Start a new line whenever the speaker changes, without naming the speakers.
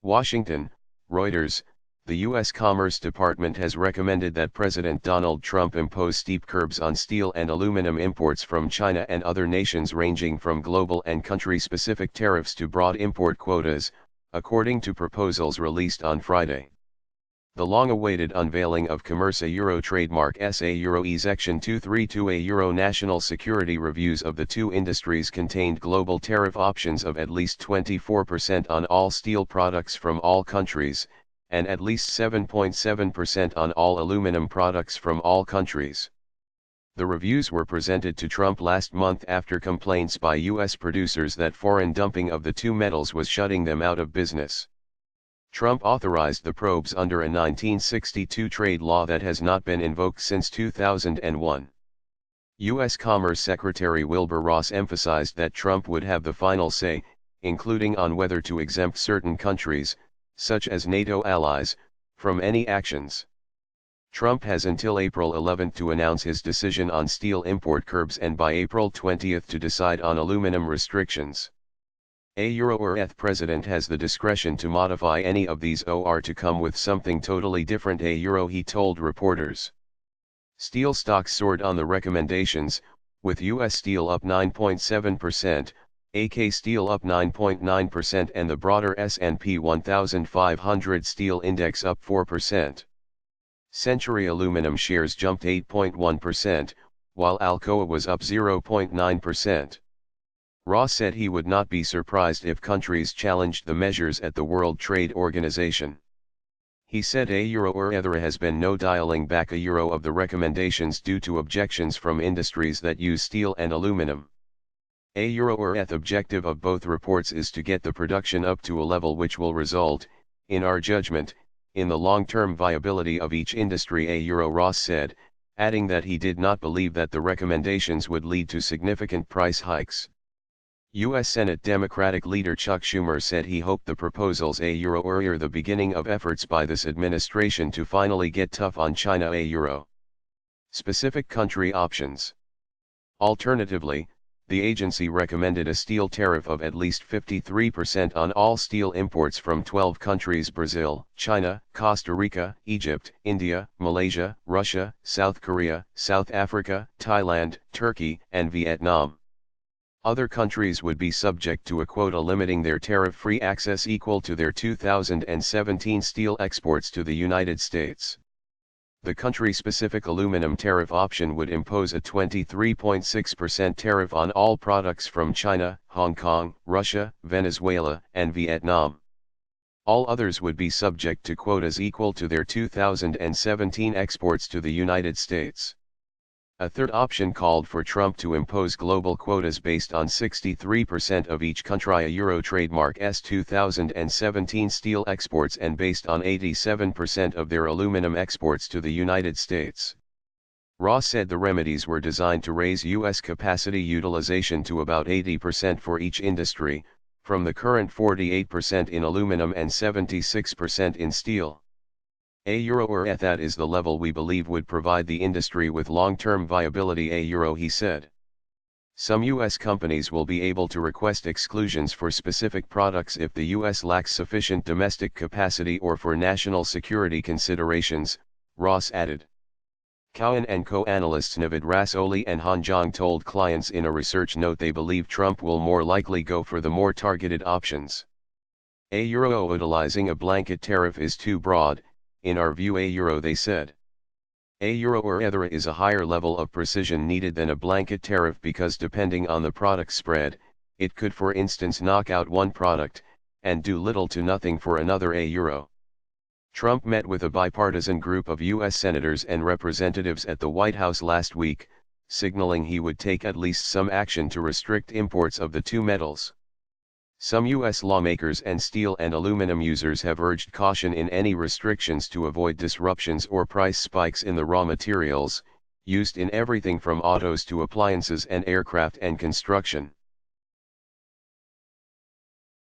Washington, Reuters, the U.S. Commerce Department has recommended that President Donald Trump impose steep curbs on steel and aluminum imports from China and other nations, ranging from global and country-specific tariffs to broad import quotas, according to proposals released on Friday. The long-awaited unveiling of Commerce Euro trademark SA Euro E Section 232 Euro national security reviews of the two industries contained global tariff options of at least 24% on all steel products from all countries, and at least 7.7% on all aluminum products from all countries. The reviews were presented to Trump last month after complaints by U.S. producers that foreign dumping of the two metals was shutting them out of business. Trump authorized the probes under a 1962 trade law that has not been invoked since 2001. U.S. Commerce Secretary Wilbur Ross emphasized that Trump would have the final say, including on whether to exempt certain countries, such as NATO allies, from any actions. Trump has until April 11 to announce his decision on steel import curbs and by April 20 to decide on aluminum restrictions. A Euro-ETH president has the discretion to modify any of these or to come with something totally different. He told reporters. Steel stocks soared on the recommendations, with U.S. steel up 9.7%, AK steel up 9.9% and the broader S&P 1500 steel index up 4%. Century aluminum shares jumped 8.1%, while Alcoa was up 0.9%. Ross said he would not be surprised if countries challenged the measures at the World Trade Organization. He said a Euro there has been no dialing back a Euro of the recommendations due to objections from industries that use steel and aluminum. A Euro-ETH objective of both reports is to get the production up to a level which will result, in our judgment, in the long-term viability of each industry. A Euro Ross said, adding that he did not believe that the recommendations would lead to significant price hikes. U.S. Senate Democratic leader Chuck Schumer said he hoped the proposals a Euro are the beginning of efforts by this administration to finally get tough on China. A Euro. Specific country options. Alternatively, the agency recommended a steel tariff of at least 53% on all steel imports from 12 countries: Brazil, China, Costa Rica, Egypt, India, Malaysia, Russia, South Korea, South Africa, Thailand, Turkey, and Vietnam. Other countries would be subject to a quota limiting their tariff-free access equal to their 2017 steel exports to the United States. The country-specific aluminum tariff option would impose a 23.6% tariff on all products from China, Hong Kong, Russia, Venezuela, and Vietnam. All others would be subject to quotas equal to their 2017 exports to the United States. A third option called for Trump to impose global quotas based on 63% of each country Euro trademark's 2017 steel exports and based on 87% of their aluminum exports to the United States. Ross said the remedies were designed to raise U.S. capacity utilization to about 80% for each industry, from the current 48% in aluminum and 76% in steel. A Euro that is the level we believe would provide the industry with long-term viability. A Euro, he said. Some U.S. companies will be able to request exclusions for specific products if the U.S. lacks sufficient domestic capacity or for national security considerations, Ross added. Cowen & Co. analysts Navid Rasoli and Han Zhang told clients in a research note they believe Trump will more likely go for the more targeted options. A Euro utilizing a blanket tariff is too broad, in our view. A Euro, they said. A Euro is a higher level of precision needed than a blanket tariff because depending on the product spread, it could for instance knock out one product, and do little to nothing for another. A Euro. Trump met with a bipartisan group of U.S. senators and representatives at the White House last week, signaling he would take at least some action to restrict imports of the two metals. Some U.S. lawmakers and steel and aluminum users have urged caution in any restrictions to avoid disruptions or price spikes in the raw materials, used in everything from autos to appliances and aircraft and construction.